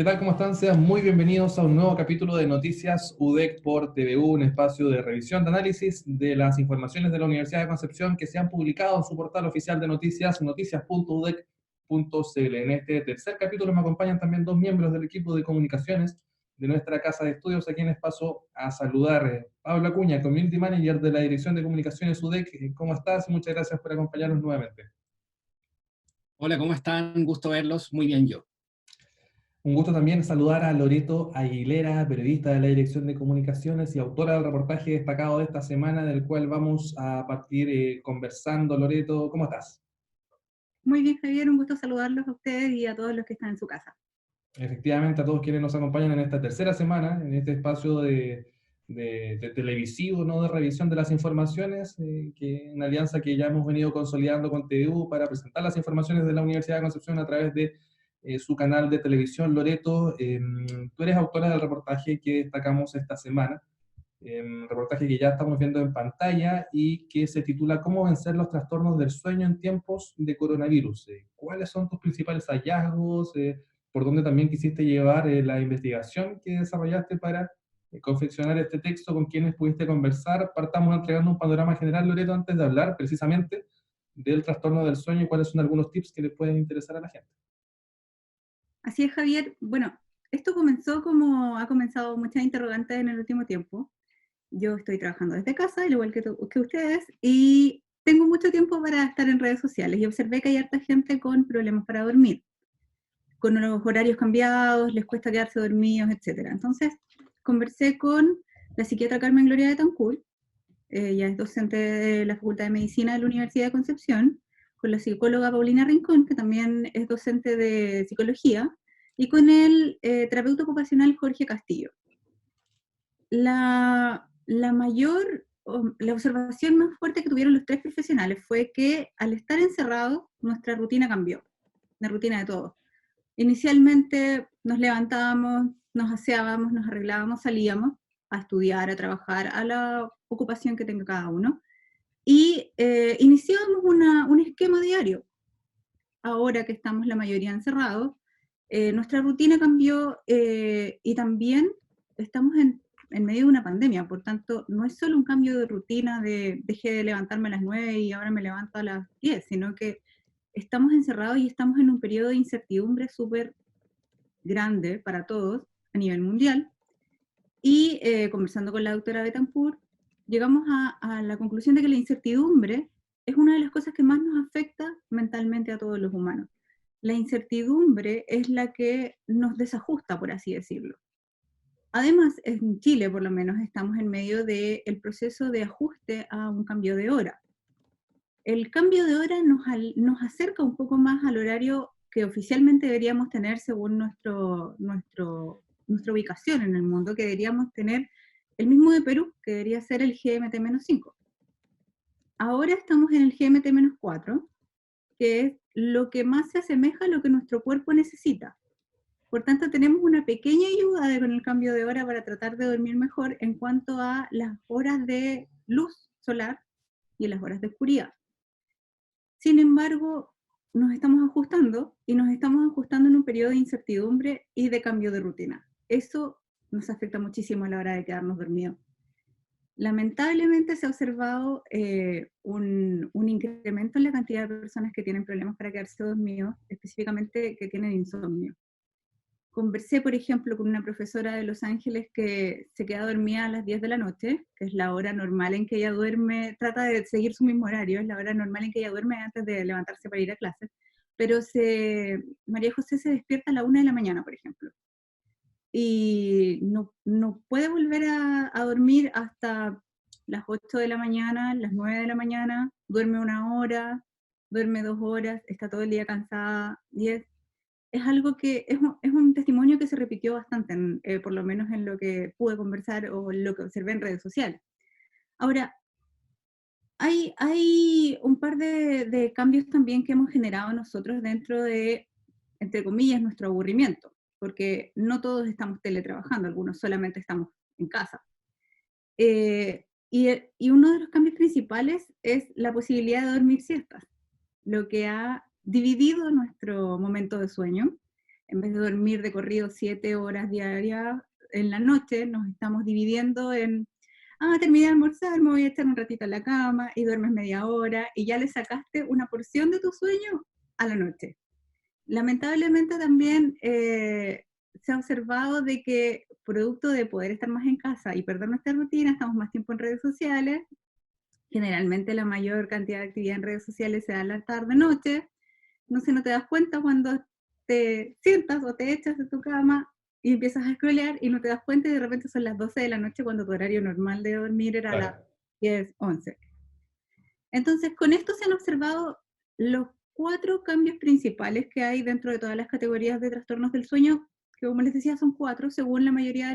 ¿Qué tal? ¿Cómo están? Sean muy bienvenidos a un nuevo capítulo de Noticias UDEC por TVU, un espacio de revisión, de análisis de las informaciones de la Universidad de Concepción que se han publicado en su portal oficial de noticias, noticias.udec.cl. En este tercer capítulo me acompañan también dos miembros del equipo de comunicaciones de nuestra casa de estudios, a quienes paso a saludar. Pablo Acuña, Community Manager de la Dirección de Comunicaciones UDEC. ¿Cómo estás? Muchas gracias por acompañarnos nuevamente. Hola, ¿cómo están? Gusto verlos. Muy bien yo. Un gusto también saludar a Loreto Aguilera, periodista de la Dirección de Comunicaciones y autora del reportaje destacado de esta semana, del cual vamos a partir conversando. Loreto, ¿cómo estás? Muy bien, Javier, un gusto saludarlos a ustedes y a todos los que están en su casa. Efectivamente, a todos quienes nos acompañan en esta tercera semana, en este espacio de televisivo, ¿no? De revisión de las informaciones, que una alianza que ya hemos venido consolidando con TVU para presentar las informaciones de la Universidad de Concepción a través de su canal de televisión. Loreto, tú eres autora del reportaje que destacamos esta semana, reportaje que ya estamos viendo en pantalla y que se titula ¿Cómo vencer los trastornos del sueño en tiempos de coronavirus? ¿Cuáles son tus principales hallazgos? ¿Por dónde también quisiste llevar la investigación que desarrollaste para confeccionar este texto? ¿Con quienes pudiste conversar? Partamos entregando un panorama general, Loreto, antes de hablar precisamente del trastorno del sueño y cuáles son algunos tips que les pueden interesar a la gente. Así es, Javier. Bueno, esto comenzó como ha comenzado muchas interrogantes en el último tiempo. Yo estoy trabajando desde casa, al igual que ustedes, y tengo mucho tiempo para estar en redes sociales y observé que hay harta gente con problemas para dormir, con los horarios cambiados, les cuesta quedarse dormidos, etc. Entonces, conversé con la psiquiatra Carmen Gloria Betancourt. Ella es docente de la Facultad de Medicina de la Universidad de Concepción, con la psicóloga Paulina Rincón, que también es docente de psicología, y con el terapeuta ocupacional Jorge Castillo. La observación más fuerte que tuvieron los tres profesionales fue que al estar encerrados, nuestra rutina cambió, la rutina de todos. Inicialmente nos levantábamos, nos aseábamos, nos arreglábamos, salíamos a estudiar, a trabajar, a la ocupación que tenga cada uno, y iniciábamos un esquema diario. Ahora que estamos la mayoría encerrados, nuestra rutina cambió y también estamos en medio de una pandemia, por tanto, no es solo un cambio de rutina de dejé de levantarme a las 9 y ahora me levanto a las 10, sino que estamos encerrados y estamos en un periodo de incertidumbre súper grande para todos a nivel mundial. Y conversando con la doctora Betancourt, llegamos a la conclusión de que la incertidumbre es una de las cosas que más nos afecta mentalmente a todos los humanos. La incertidumbre es la que nos desajusta, por así decirlo. Además, en Chile, por lo menos, estamos en medio del proceso de ajuste a un cambio de hora. El cambio de hora nos acerca un poco más al horario que oficialmente deberíamos tener según nuestra ubicación en el mundo, que deberíamos tener el mismo de Perú, que debería ser el GMT-5. Ahora estamos en el GMT-4, que es lo que más se asemeja a lo que nuestro cuerpo necesita. Por tanto, tenemos una pequeña ayuda con el cambio de hora para tratar de dormir mejor en cuanto a las horas de luz solar y las horas de oscuridad. Sin embargo, nos estamos ajustando y nos estamos ajustando en un periodo de incertidumbre y de cambio de rutina. Eso nos afecta muchísimo a la hora de quedarnos dormidos. Lamentablemente se ha observado un incremento en la cantidad de personas que tienen problemas para quedarse dormidos, específicamente que tienen insomnio. Conversé, por ejemplo, con una profesora de Los Ángeles que se queda dormida a las 10 de la noche, que es la hora normal en que ella duerme, trata de seguir su mismo horario, es la hora normal en que ella duerme antes de levantarse para ir a clases, pero María José se despierta a la 1 de la mañana, por ejemplo, y no puede volver a dormir hasta las 8 de la mañana, las 9 de la mañana, duerme 1 hora, duerme 2 horas, está todo el día cansada, 10. Es algo que es un testimonio que se repitió bastante, por lo menos en lo que pude conversar o en lo que observé en redes sociales. Ahora, hay un par de cambios también que hemos generado nosotros dentro de, entre comillas, nuestro aburrimiento, porque no todos estamos teletrabajando, algunos solamente estamos en casa. Y uno de los cambios principales es la posibilidad de dormir siestas, lo que ha dividido nuestro momento de sueño En vez de dormir de corrido 7 horas diarias en la noche, nos estamos dividiendo en, terminé de almorzar, me voy a echar un ratito en la cama, y duermes media hora, y ya le sacaste una porción de tu sueño a la noche. Lamentablemente también se ha observado de que, producto de poder estar más en casa y perder nuestra rutina, estamos más tiempo en redes sociales. Generalmente la mayor cantidad de actividad en redes sociales se da en la tarde-noche. No te das cuenta cuando te sientas o te echas de tu cama y empiezas a scrollear y no te das cuenta, y de repente son las 12 de la noche cuando tu horario normal de dormir era las Claro. 10, 11. Entonces, con esto se han observado los 4 cambios principales que hay dentro de todas las categorías de trastornos del sueño, que, como les decía, son 4, según la mayoría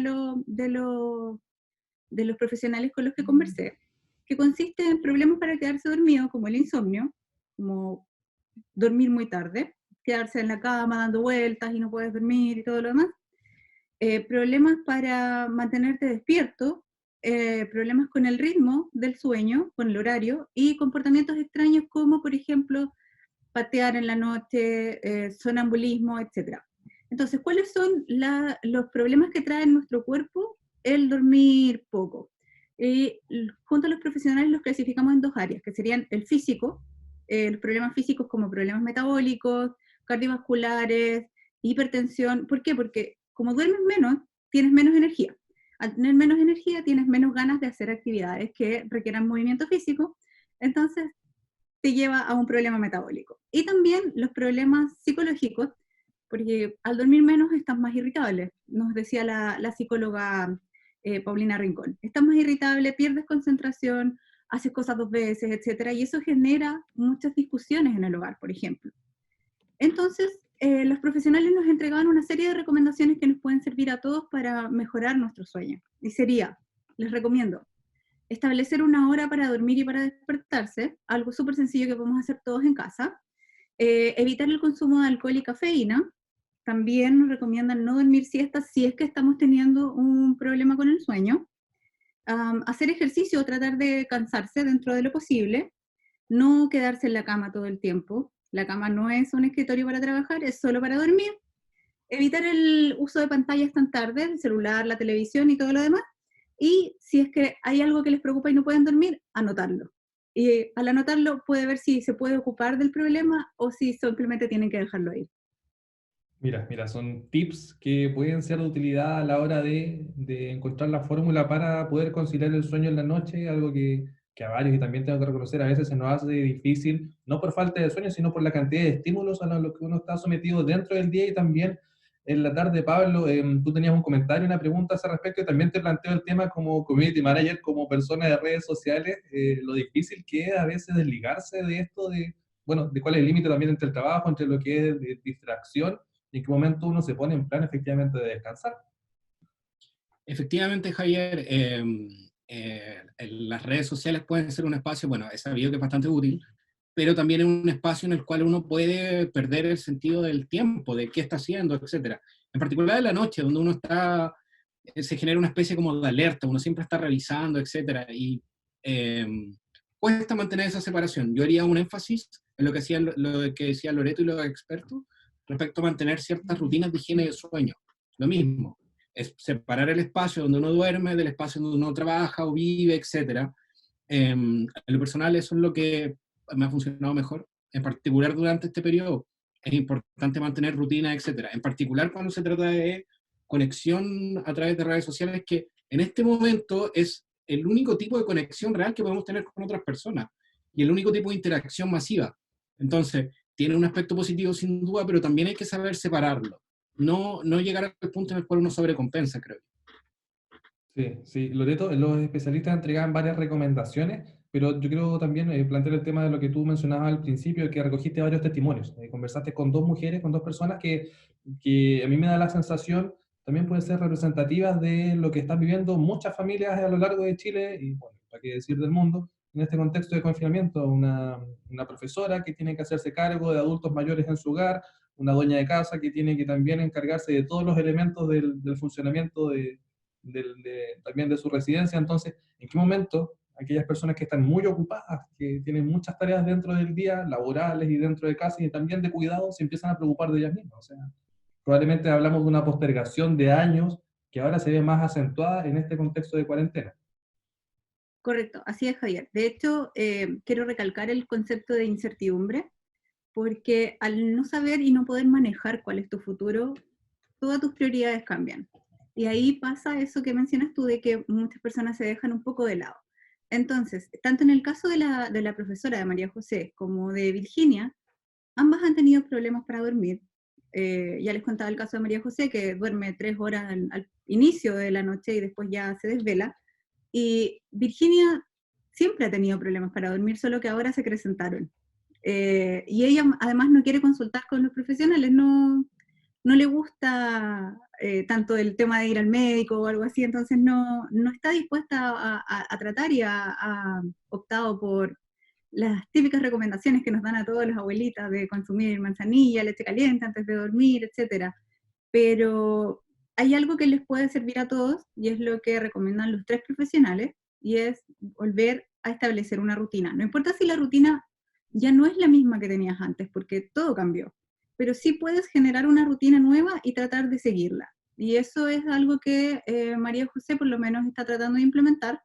de los profesionales con los que conversé, que consiste en problemas para quedarse dormido, como el insomnio, como dormir muy tarde, quedarse en la cama dando vueltas y no puedes dormir y todo lo demás. Problemas para mantenerte despierto, problemas con el ritmo del sueño, con el horario, y comportamientos extraños como, por ejemplo, patear en la noche, sonambulismo, etc. Entonces, ¿cuáles son los problemas que trae en nuestro cuerpo el dormir poco? Junto a los profesionales los clasificamos en 2 áreas, que serían el físico, los problemas físicos como problemas metabólicos, cardiovasculares, hipertensión. ¿Por qué? Porque como duermes menos, tienes menos energía. Al tener menos energía, tienes menos ganas de hacer actividades que requieran movimiento físico, entonces te lleva a un problema metabólico. Y también los problemas psicológicos, porque al dormir menos estás más irritable, nos decía la psicóloga Paulina Rincón. Estás más irritable, pierdes concentración, haces cosas 2 veces, etc. Y eso genera muchas discusiones en el hogar, por ejemplo. Entonces, los profesionales nos entregaban una serie de recomendaciones que nos pueden servir a todos para mejorar nuestro sueño. Y sería, les recomiendo, establecer una hora para dormir y para despertarse, algo súper sencillo que podemos hacer todos en casa. Evitar el consumo de alcohol y cafeína. También nos recomiendan no dormir siestas si es que estamos teniendo un problema con el sueño. Hacer ejercicio o tratar de cansarse dentro de lo posible. No quedarse en la cama todo el tiempo. La cama no es un escritorio para trabajar, es solo para dormir. Evitar el uso de pantallas tan tarde, el celular, la televisión y todo lo demás. Y si es que hay algo que les preocupa y no pueden dormir, anotarlo. Y al anotarlo puede ver si se puede ocupar del problema o si simplemente tienen que dejarlo ir. Mira, son tips que pueden ser de utilidad a la hora de encontrar la fórmula para poder conciliar el sueño en la noche, algo que a varios, y también tengo que reconocer, a veces se nos hace difícil, no por falta de sueño, sino por la cantidad de estímulos a los que uno está sometido dentro del día y también en la tarde. Pablo, tú tenías un comentario, una pregunta a ese respecto, y también te planteo el tema como community manager, como persona de redes sociales, lo difícil que es a veces desligarse de esto, bueno, de cuál es el límite también entre el trabajo, entre lo que es de distracción, y en qué momento uno se pone en plan efectivamente de descansar. Efectivamente, Javier, las redes sociales pueden ser un espacio, bueno, he sabido que es bastante útil, pero también es un espacio en el cual uno puede perder el sentido del tiempo, de qué está haciendo, etcétera. En particular en la noche, donde uno está, se genera una especie como de alerta, uno siempre está revisando, etcétera, y eh, cuesta mantener esa separación. Yo haría un énfasis en lo que decía Loreto y los expertos respecto a mantener ciertas rutinas de higiene de sueño. Lo mismo, es separar el espacio donde uno duerme del espacio donde uno trabaja o vive, etcétera. En lo personal, eso es lo que me ha funcionado mejor, en particular durante este periodo. Es importante mantener rutinas, etcétera. En particular cuando se trata de conexión a través de redes sociales, que en este momento es el único tipo de conexión real que podemos tener con otras personas y el único tipo de interacción masiva. Entonces, tiene un aspecto positivo sin duda, pero también hay que saber separarlo. No llegar al punto en el cual uno sobrecompensa, creo. Sí, sí, Loreto, los especialistas entregan varias recomendaciones, pero yo quiero también plantear el tema de lo que tú mencionabas al principio, que recogiste varios testimonios. Conversaste con 2 mujeres, con 2 personas que a mí me da la sensación también pueden ser representativas de lo que están viviendo muchas familias a lo largo de Chile y, bueno, para qué decir del mundo, en este contexto de confinamiento. Una profesora que tiene que hacerse cargo de adultos mayores en su hogar, una dueña de casa que tiene que también encargarse de todos los elementos del funcionamiento también de su residencia. Entonces, ¿en qué momento aquellas personas que están muy ocupadas, que tienen muchas tareas dentro del día, laborales y dentro de casa y también de cuidado, se empiezan a preocupar de ellas mismas? O sea, probablemente hablamos de una postergación de años que ahora se ve más acentuada en este contexto de cuarentena. Correcto, así es, Javier. De hecho, quiero recalcar el concepto de incertidumbre, porque al no saber y no poder manejar cuál es tu futuro, todas tus prioridades cambian. Y ahí pasa eso que mencionas tú, de que muchas personas se dejan un poco de lado. Entonces, tanto en el caso de la profesora de María José como de Virginia, ambas han tenido problemas para dormir. Ya les contaba el caso de María José, que duerme 3 horas al inicio de la noche y después ya se desvela. Y Virginia siempre ha tenido problemas para dormir, solo que ahora se acrecentaron. Y ella además no quiere consultar con los profesionales, no le gusta tanto el tema de ir al médico o algo así, entonces no está dispuesta a tratar y ha optado por las típicas recomendaciones que nos dan a todas las abuelitas de consumir manzanilla, leche caliente antes de dormir, etc. Pero hay algo que les puede servir a todos y es lo que recomiendan los 3 profesionales y es volver a establecer una rutina. No importa si la rutina ya no es la misma que tenías antes, porque todo cambió, pero sí puedes generar una rutina nueva y tratar de seguirla. Y eso es algo que María José por lo menos está tratando de implementar.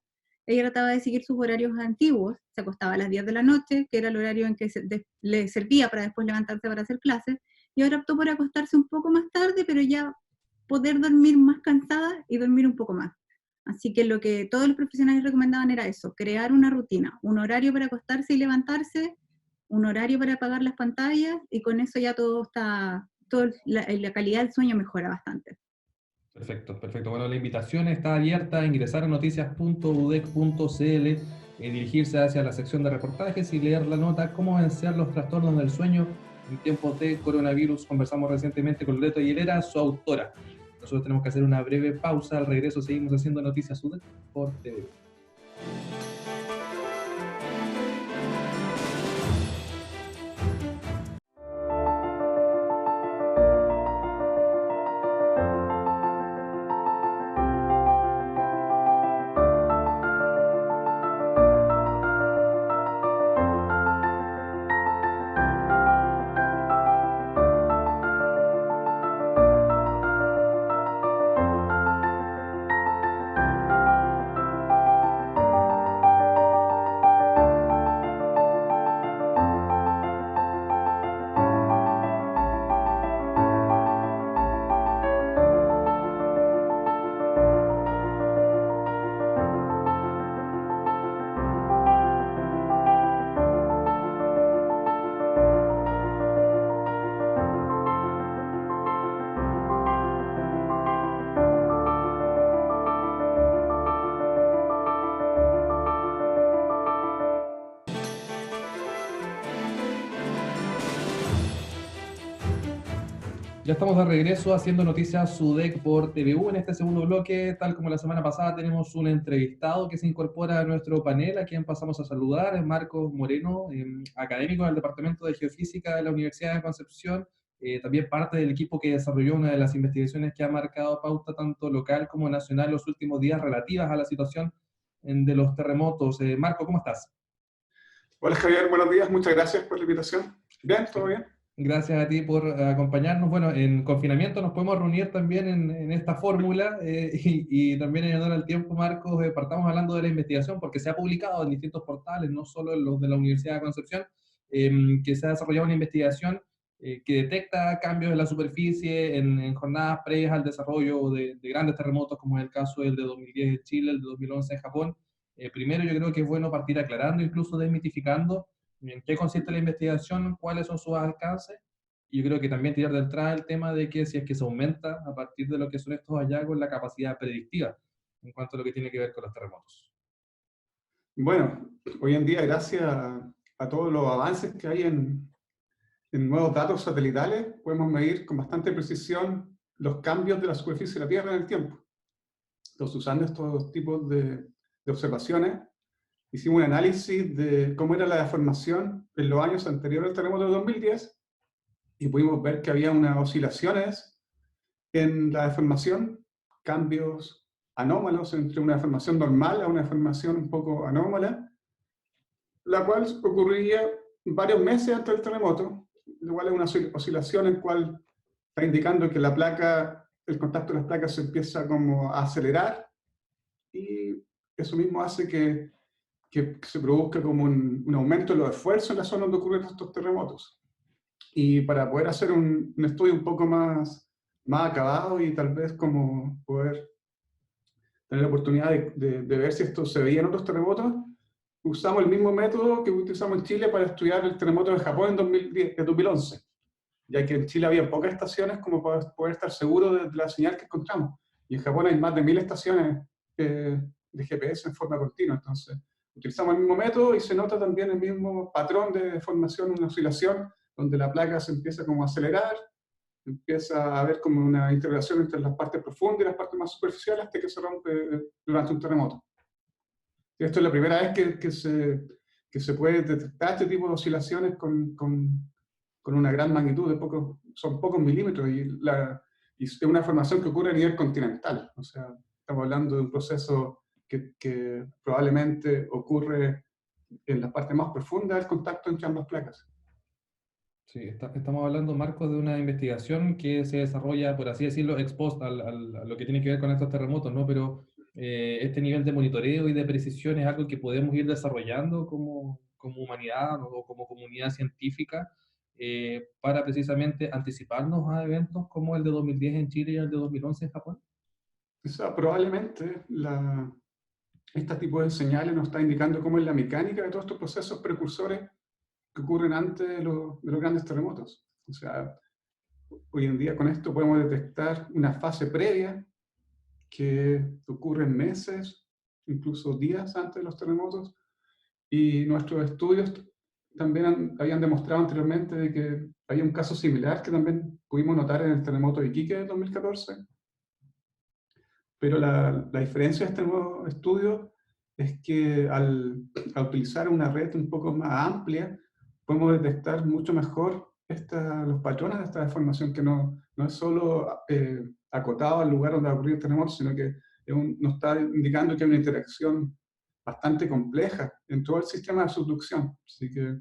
Ella trataba de seguir sus horarios antiguos, se acostaba a las 10 de la noche, que era el horario en que le servía para después levantarse para hacer clases, y ahora optó por acostarse un poco más tarde, pero ya poder dormir más cansada y dormir un poco más. Así que lo que todos los profesionales recomendaban era eso, crear una rutina, un horario para acostarse y levantarse, un horario para apagar las pantallas, y con eso ya todo está, la calidad del sueño mejora bastante. Perfecto, perfecto. Bueno, la invitación está abierta a ingresar a noticias.udec.cl, dirigirse hacia la sección de reportajes y leer la nota "Cómo vencer los trastornos del sueño en tiempos de coronavirus". Conversamos recientemente con Loreto Aguilera, su autora. Nosotros tenemos que hacer una breve pausa. Al regreso seguimos haciendo Noticias UDEC por TV. Ya estamos de regreso haciendo Noticias UDEC por TVU. En este segundo bloque, tal como la semana pasada, tenemos un entrevistado que se incorpora a nuestro panel, a quien pasamos a saludar, es Marcos Moreno, académico del Departamento de Geofísica de la Universidad de Concepción, también parte del equipo que desarrolló una de las investigaciones que ha marcado pauta tanto local como nacional los últimos días relativas a la situación de los terremotos. Marco, ¿cómo estás? Hola Javier, buenos días, muchas gracias por la invitación. Bien, todo bien. Gracias a ti por acompañarnos. Bueno, en confinamiento nos podemos reunir también en esta fórmula y también en honor al tiempo, Marcos, partamos hablando de la investigación porque se ha publicado en distintos portales, no solo en los de la Universidad de Concepción, que se ha desarrollado una investigación que detecta cambios en la superficie en jornadas previas al desarrollo de grandes terremotos, como es el caso del de 2010 en Chile, el de 2011 en Japón. Primero, yo creo que es bueno partir aclarando, incluso desmitificando en qué consiste la investigación, cuáles son sus alcances, y yo creo que también tirar de entrada el tema de que si es que se aumenta a partir de lo que son estos hallazgos la capacidad predictiva en cuanto a lo que tiene que ver con los terremotos. Bueno, hoy en día, gracias a todos los avances que hay en nuevos datos satelitales, podemos medir con bastante precisión los cambios de la superficie de la Tierra en el tiempo. Entonces, usando estos tipos de observaciones, hicimos un análisis de cómo era la deformación en los años anteriores al terremoto de 2010 y pudimos ver que había unas oscilaciones en la deformación, cambios anómalos entre una deformación normal a una deformación un poco anómala, la cual ocurría varios meses antes del terremoto, lo cual es una oscilación en cual está indicando que la placa, el contacto de las placas se empieza como a acelerar, y eso mismo hace que se produzca como un aumento de los esfuerzos en la zona donde ocurren estos terremotos. Y para poder hacer un estudio un poco más acabado y tal vez como poder tener la oportunidad de ver si esto se veía en otros terremotos, usamos el mismo método que utilizamos en Chile para estudiar el terremoto de Japón en 2011, ya que en Chile había pocas estaciones como para poder estar seguro de la señal que encontramos. Y en Japón hay más de 1000 estaciones de GPS en forma continua. Entonces, utilizamos el mismo método y se nota también el mismo patrón de formación, una oscilación, donde la placa se empieza como a acelerar, empieza a haber como una interrelación entre las partes profundas y las partes más superficiales hasta que se rompe durante un terremoto. Y esto es la primera vez que se puede detectar este tipo de oscilaciones con una gran magnitud, son pocos milímetros, y es una formación que ocurre a nivel continental. O sea, estamos hablando de un proceso que probablemente ocurre en la parte más profunda del contacto entre ambas placas. Sí, estamos hablando, Marcos, de una investigación que se desarrolla, por así decirlo, ex post a lo que tiene que ver con estos terremotos, ¿no? Pero este nivel de monitoreo y de precisión es algo que podemos ir desarrollando como humanidad o como comunidad científica para precisamente anticiparnos a eventos como el de 2010 en Chile y el de 2011 en Japón. O sea, probablemente este tipo de señales nos está indicando cómo es la mecánica de todos estos procesos precursores que ocurren antes de los grandes terremotos. O sea, hoy en día con esto podemos detectar una fase previa que ocurre en meses, incluso días antes de los terremotos, y nuestros estudios también habían demostrado anteriormente de que había un caso similar que también pudimos notar en el terremoto de Iquique de 2014, pero la diferencia de este nuevo estudio es que al utilizar una red un poco más amplia, podemos detectar mucho mejor los patrones de esta deformación, que no es solo acotado al lugar donde ha ocurrido el terremoto, sino que nos está indicando que hay una interacción bastante compleja en todo el sistema de subducción. Así que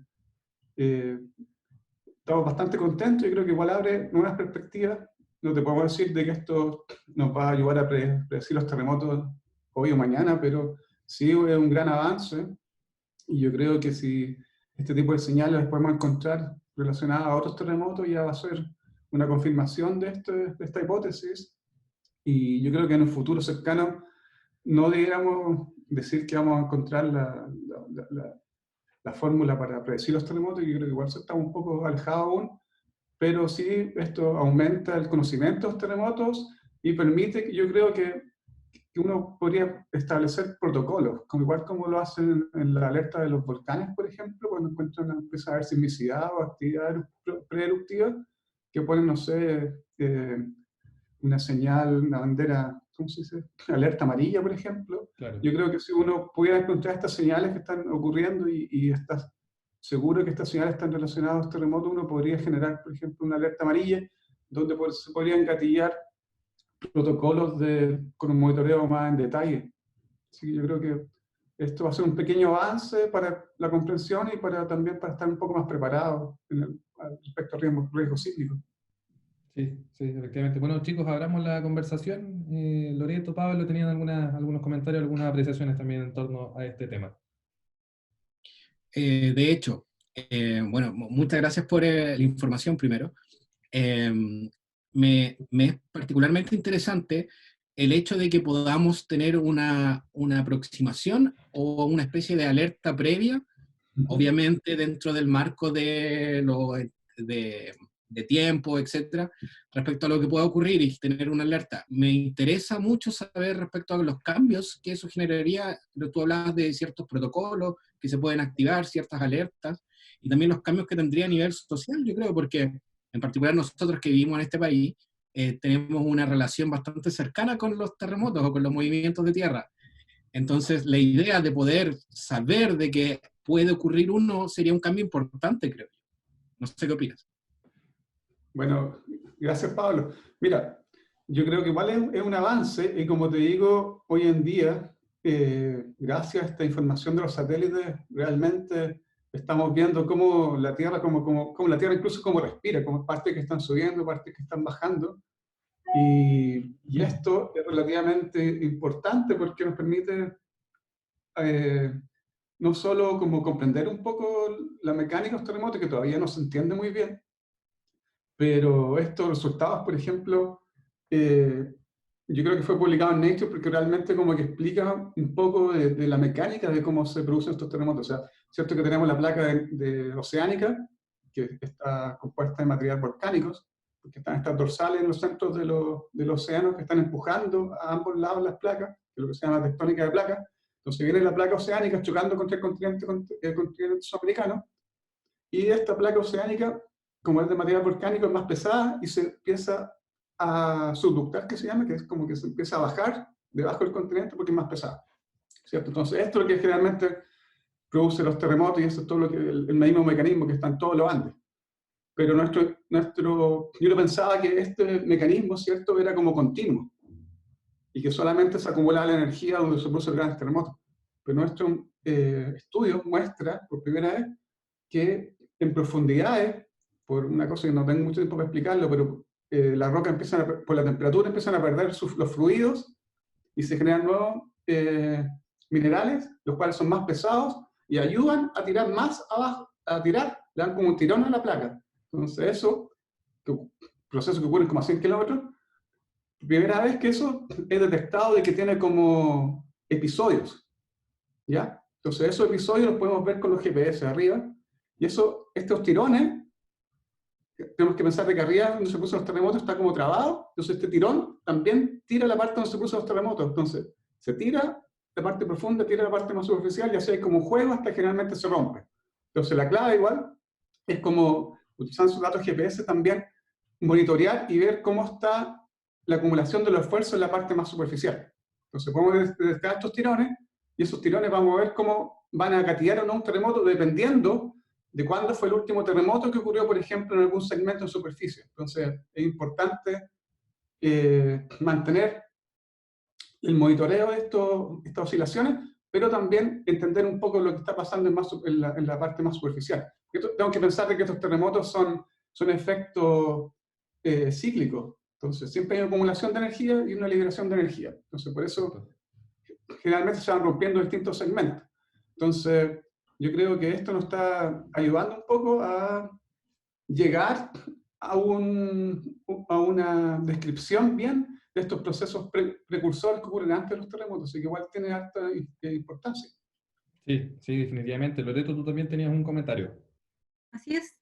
estamos bastante contentos y creo que igual abre nuevas perspectivas. No te podemos decir de que esto nos va a ayudar a predecir los terremotos hoy o mañana, pero sí es un gran avance, y yo creo que si este tipo de señales las podemos encontrar relacionadas a otros terremotos, ya va a ser una confirmación de esta hipótesis, y yo creo que en un futuro cercano no deberíamos decir que vamos a encontrar la fórmula para predecir los terremotos. Yo creo que igual está un poco alejado aún, pero sí esto aumenta el conocimiento de los terremotos y permite que yo creo que uno podría establecer protocolos, igual como lo hacen en la alerta de los volcanes, por ejemplo, cuando empieza a haber sismicidad o actividad preeruptiva, que ponen, no sé, una señal, una bandera, ¿cómo se dice? Alerta amarilla, por ejemplo. Claro. Yo creo que si uno pudiera encontrar estas señales que están ocurriendo y estás seguro que estas señales están relacionadas a los terremotos, uno podría generar, por ejemplo, una alerta amarilla, donde se podrían engatillar protocolos con un monitoreo más en detalle. Así que yo creo que esto va a ser un pequeño avance para la comprensión y también para estar un poco más preparados respecto al riesgo sísmico. Sí, sí, efectivamente. Bueno, chicos, abramos la conversación. Loreto, Pablo, ¿tenían algunos comentarios, algunas apreciaciones también en torno a este tema? De hecho, bueno, muchas gracias por la información primero. Me es particularmente interesante el hecho de que podamos tener una aproximación o una especie de alerta previa, obviamente dentro del marco de tiempo, etcétera, respecto a lo que pueda ocurrir y tener una alerta. Me interesa mucho saber respecto a los cambios que eso generaría. Tú hablabas de ciertos protocolos que se pueden activar, ciertas alertas, y también los cambios que tendría a nivel social, yo creo, porque en particular nosotros que vivimos en este país, tenemos una relación bastante cercana con los terremotos o con los movimientos de tierra. Entonces, la idea de poder saber de que puede ocurrir uno sería un cambio importante, creo yo. No sé qué opinas. Bueno, gracias, Pablo. Mira, yo creo que igual es un avance, y como te digo, hoy en día, gracias a esta información de los satélites, realmente estamos viendo cómo la Tierra, cómo la Tierra incluso cómo respira, como partes que están subiendo, partes que están bajando. Y esto es relativamente importante porque nos permite no solo como comprender un poco la mecánica de los terremotos, que todavía no se entiende muy bien, pero estos resultados, por ejemplo, yo creo que fue publicado en Nature porque realmente como que explica un poco de la mecánica de cómo se producen estos terremotos. O sea, cierto que tenemos la placa de oceánica, que está compuesta de material volcánicos, porque están estas dorsales en los centros de los océanos que están empujando a ambos lados las placas, que es lo que se llama tectónica de placas. Entonces viene la placa oceánica chocando contra el continente sudamericano, y esta placa oceánica, como es de material volcánico, es más pesada y se empieza a subductar, que se llama, que es como que se empieza a bajar debajo del continente porque es más pesada, ¿cierto? Entonces esto es lo que generalmente produce los terremotos, y eso es todo lo que, el mismo mecanismo que está en todos los Andes. Pero yo pensaba que este mecanismo, ¿cierto?, era como continuo, y que solamente se acumulaba la energía donde se producen grandes terremotos. Pero nuestro estudio muestra, por primera vez, que en profundidades, por una cosa que no tengo mucho tiempo para explicarlo, pero la roca por la temperatura empiezan a perder los fluidos y se generan nuevos minerales, los cuales son más pesados y ayudan a tirar más abajo, le dan como un tirón a la placa. Entonces eso, proceso que ocurre como a 100 kilómetros, primera vez que eso es detectado de que tiene como episodios, ¿ya? Entonces esos episodios los podemos ver con los GPS arriba, y estos tirones, tenemos que pensar de que arriba donde se producen los terremotos está como trabado, entonces este tirón también tira la parte donde se producen los terremotos, entonces se tira la parte profunda, tira la parte más superficial, y así hay como un juego hasta que generalmente se rompe. Entonces la clave igual es como, utilizando sus datos GPS también, monitorear y ver cómo está la acumulación de los esfuerzos en la parte más superficial. Entonces podemos detectar estos tirones, y esos tirones vamos a ver cómo van a gatillar o no un terremoto dependiendo de cuándo fue el último terremoto que ocurrió, por ejemplo, en algún segmento en superficie. Entonces es importante mantener el monitoreo de estas oscilaciones, pero también entender un poco lo que está pasando en la parte más superficial. Tengo que pensar de que estos terremotos son efectos cíclicos. Entonces siempre hay una acumulación de energía y una liberación de energía. Entonces por eso generalmente se van rompiendo distintos segmentos. Entonces yo creo que esto nos está ayudando un poco a llegar a una descripción bien de estos procesos precursores que ocurren antes de los terremotos, y que igual tiene alta importancia. Sí, sí, definitivamente. Loreto, tú también tenías un comentario. Así es,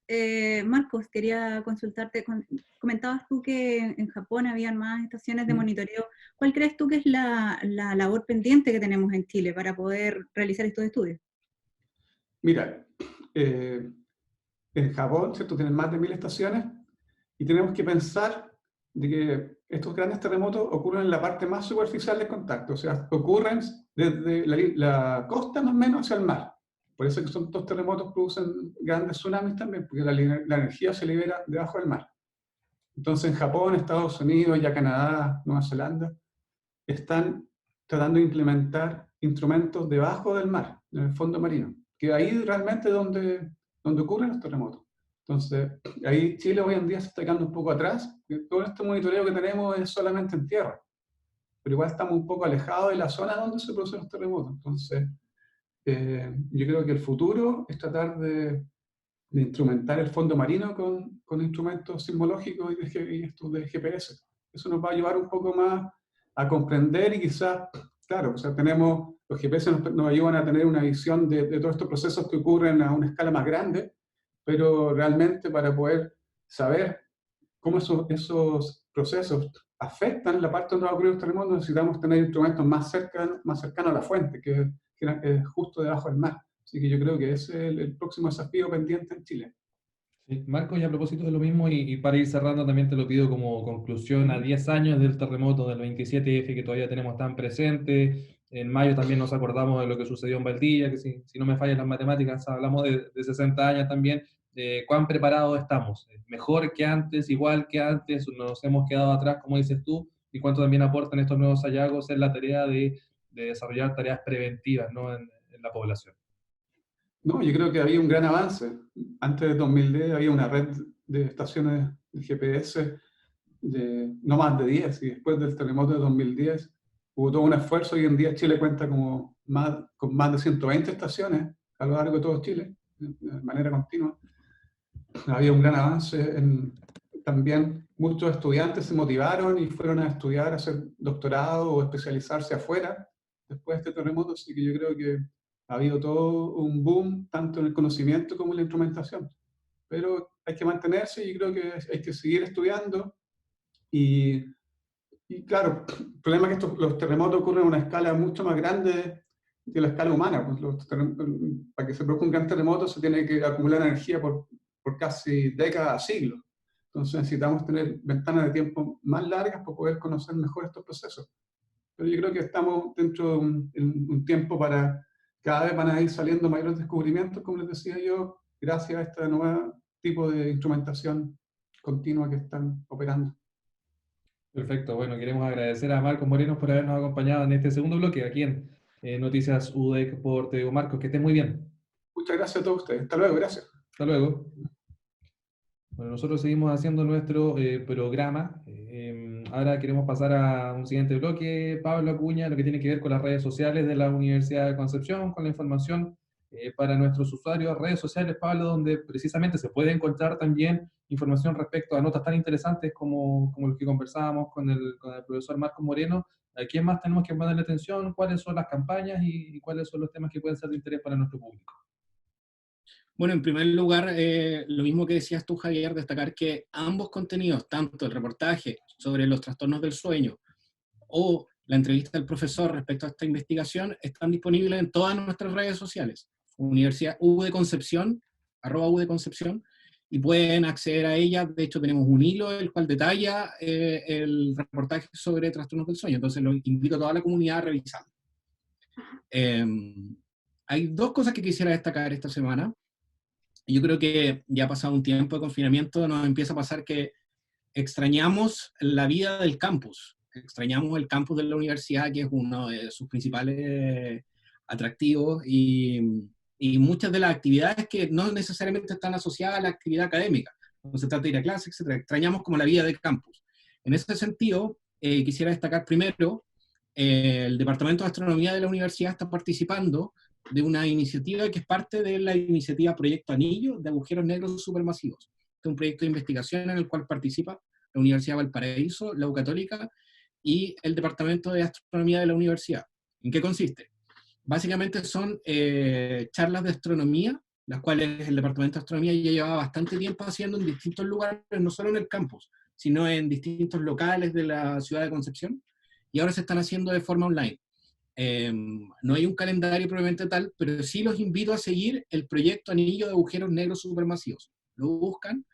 Marcos, quería consultarte, comentabas tú que en Japón habían más estaciones de monitoreo. ¿Cuál crees tú que es la labor pendiente que tenemos en Chile para poder realizar estos estudios? Mira, en Japón, ¿cierto?, tienen más de 1000 estaciones, y tenemos que pensar de que estos grandes terremotos ocurren en la parte más superficial del contacto, o sea, ocurren desde la costa más o menos hacia el mar. Por eso que estos terremotos producen grandes tsunamis también, porque la energía se libera debajo del mar. Entonces en Japón, Estados Unidos, ya Canadá, Nueva Zelanda, están tratando de implementar instrumentos debajo del mar, en el fondo marino, que ahí realmente es donde ocurren los terremotos. Entonces, ahí Chile hoy en día se está quedando un poco atrás. Todo este monitoreo que tenemos es solamente en tierra, pero igual estamos un poco alejados de la zona donde se producen los terremotos. Entonces, yo creo que el futuro es tratar de instrumentar el fondo marino con instrumentos sismológicos y estos de GPS. Eso nos va a ayudar un poco más a comprender, y quizás, claro, o sea, los GPS nos ayudan a tener una visión de todos estos procesos que ocurren a una escala más grande, pero realmente para poder saber cómo esos procesos afectan la parte donde va a ocurrir los terremotos, necesitamos tener instrumentos más cercanos a la fuente, que es justo debajo del mar. Así que yo creo que ese es el próximo desafío pendiente en Chile. Sí, Marcos, y a propósito de lo mismo, y para ir cerrando, también te lo pido como conclusión, a 10 años del terremoto del 27F que todavía tenemos tan presente. En mayo también nos acordamos de lo que sucedió en Valdivia, que si no me fallan las matemáticas, hablamos de 60 años también. ¿Cuán preparados estamos? ¿Mejor que antes, igual que antes, nos hemos quedado atrás, como dices tú? ¿Y cuánto también aportan estos nuevos hallazgos en la tarea de desarrollar tareas preventivas, ¿no?, en la población? No, yo creo que había un gran avance. Antes de 2010 había una red de estaciones de GPS de no más de 10, y después del terremoto de 2010 hubo todo un esfuerzo. Hoy en día Chile cuenta con más de 120 estaciones a lo largo de todo Chile, de manera continua. Había un gran avance. También muchos estudiantes se motivaron y fueron a estudiar, a hacer doctorado o especializarse afuera después de este terremoto, así que yo creo que ha habido todo un boom, tanto en el conocimiento como en la instrumentación. Pero hay que mantenerse y yo creo que hay que seguir estudiando. Y, y claro, el problema es que los terremotos ocurren a una escala mucho más grande que la escala humana. Pues para que se produzca un gran terremoto se tiene que acumular energía por casi décadas, siglos. Entonces necesitamos tener ventanas de tiempo más largas para poder conocer mejor estos procesos. Pero yo creo que estamos dentro de un tiempo para, cada vez van a ir saliendo mayores descubrimientos, como les decía yo, gracias a este nuevo tipo de instrumentación continua que están operando. Perfecto, bueno, queremos agradecer a Marcos Moreno por habernos acompañado en este segundo bloque aquí en Noticias UDEC por TV. Marcos, que estés muy bien. Muchas gracias a todos ustedes. Hasta luego, gracias. Hasta luego. Bueno, nosotros seguimos haciendo nuestro programa. Ahora queremos pasar a un siguiente bloque, Pablo Acuña, lo que tiene que ver con las redes sociales de la Universidad de Concepción, con la información para nuestros usuarios, redes sociales, Pablo, donde precisamente se puede encontrar también información respecto a notas tan interesantes como lo que conversábamos con el profesor Marcos Moreno. ¿A quién más tenemos que ponerle atención? ¿Cuáles son las campañas y cuáles son los temas que pueden ser de interés para nuestro público? Bueno, en primer lugar, lo mismo que decías tú, Javier, destacar que ambos contenidos, tanto el reportaje sobre los trastornos del sueño o la entrevista del profesor respecto a esta investigación, están disponibles en todas nuestras redes sociales. Universidad U de Concepción, @U de Concepción, y pueden acceder a ella. De hecho, tenemos un hilo el cual detalla el reportaje sobre trastornos del sueño, entonces los invito a toda la comunidad a revisarlo. Hay dos cosas que quisiera destacar esta semana. Yo creo que ya ha pasado un tiempo de confinamiento, nos empieza a pasar que extrañamos la vida del campus, extrañamos el campus de la universidad, que es uno de sus principales atractivos, y muchas de las actividades que no necesariamente están asociadas a la actividad académica, no se trata de ir a clase, etc. Extrañamos como la vida del campus. En ese sentido, quisiera destacar primero, el Departamento de Astronomía de la universidad está participando de una iniciativa que es parte de la iniciativa Proyecto Anillo de agujeros negros supermasivos. Este es un proyecto de investigación en el cual participa la Universidad de Valparaíso, la U Católica y el Departamento de Astronomía de la universidad. ¿En qué consiste? Básicamente son charlas de astronomía, las cuales el Departamento de Astronomía ya llevaba bastante tiempo haciendo en distintos lugares, no solo en el campus, sino en distintos locales de la ciudad de Concepción, y ahora se están haciendo de forma online. No hay un calendario probablemente tal, pero sí los invito a seguir el proyecto Anillo de Agujeros Negros Supermasivos. Lo buscan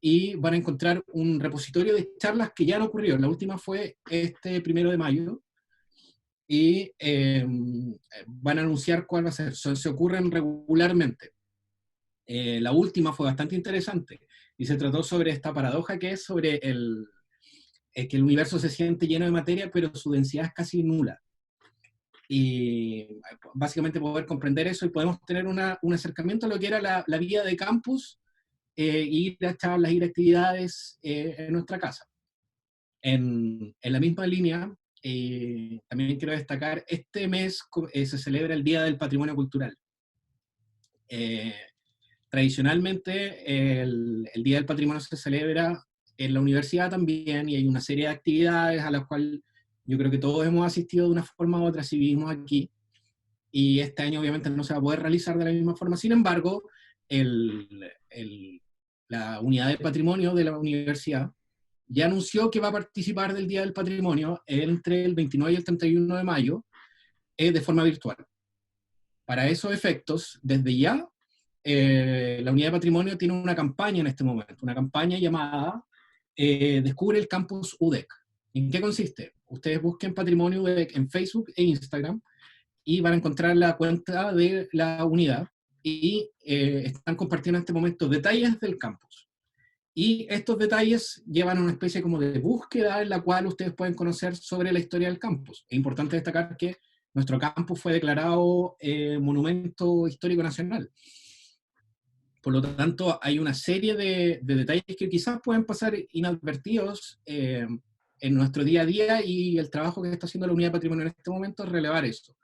y van a encontrar un repositorio de charlas que ya han ocurrido. La última fue este 1 de mayo, y van a anunciar cuál va a ser. Se ocurren regularmente. La última fue bastante interesante, y se trató sobre esta paradoja que es sobre que el universo se siente lleno de materia, pero su densidad es casi nula. Y básicamente poder comprender eso, y podemos tener un acercamiento a lo que era la vida de campus, ir a charlas, ir a actividades en nuestra casa. En la misma línea, también quiero destacar, este mes se celebra el Día del Patrimonio Cultural. Tradicionalmente el Día del Patrimonio se celebra en la universidad también, y hay una serie de actividades a las cuales yo creo que todos hemos asistido de una forma u otra si vivimos aquí, y este año obviamente no se va a poder realizar de la misma forma. Sin embargo, la unidad de patrimonio de la universidad ya anunció que va a participar del Día del Patrimonio entre el 29 y el 31 de mayo de forma virtual. Para esos efectos, desde ya, la unidad de patrimonio tiene una campaña en este momento, una campaña llamada Descubre el Campus UDEC. ¿En qué consiste? Ustedes busquen Patrimonio UDEC en Facebook e Instagram y van a encontrar la cuenta de la unidad, y están compartiendo en este momento detalles del campus. Y estos detalles llevan a una especie como de búsqueda en la cual ustedes pueden conocer sobre la historia del campus. Es importante destacar que nuestro campus fue declarado Monumento Histórico Nacional. Por lo tanto, hay una serie de detalles que quizás pueden pasar inadvertidos en nuestro día a día, y el trabajo que está haciendo la Unidad de Patrimonio en este momento es relevar eso,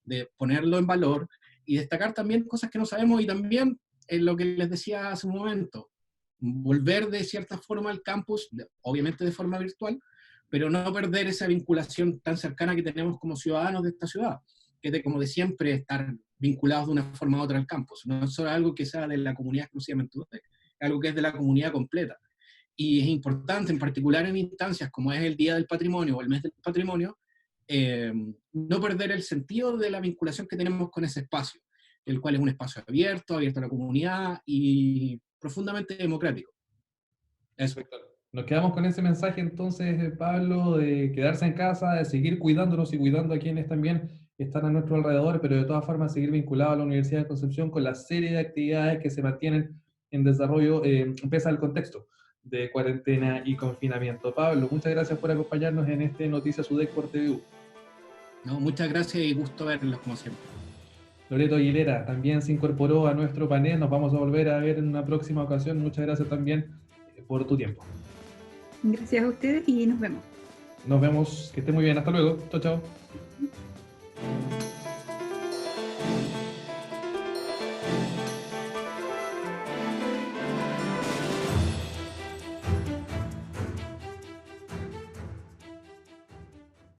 de ponerlo en valor y destacar también cosas que no sabemos, y también lo que les decía hace un momento, volver de cierta forma al campus, obviamente de forma virtual, pero no perder esa vinculación tan cercana que tenemos como ciudadanos de esta ciudad, que es de, como de siempre, estar vinculados de una forma u otra al campus. No es solo algo que sea de la comunidad exclusivamente, es algo que es de la comunidad completa. Y es importante, en particular en instancias como es el Día del Patrimonio o el Mes del Patrimonio, no perder el sentido de la vinculación que tenemos con ese espacio, el cual es un espacio abierto a la comunidad y profundamente democrático. Eso. Perfecto. Nos quedamos con ese mensaje entonces, Pablo, de quedarse en casa, de seguir cuidándonos y cuidando a quienes también están a nuestro alrededor, pero de todas formas seguir vinculado a la Universidad de Concepción con la serie de actividades que se mantienen en desarrollo, pese al contexto de cuarentena y confinamiento. Pablo, muchas gracias por acompañarnos en este Noticias UDEC por TVU. No, muchas gracias y gusto verlos como siempre. Loreto Aguilera también se incorporó a nuestro panel, nos vamos a volver a ver en una próxima ocasión. Muchas gracias también por tu tiempo. Gracias a ustedes y nos vemos. Nos vemos, que esté muy bien, hasta luego. Chao, chao.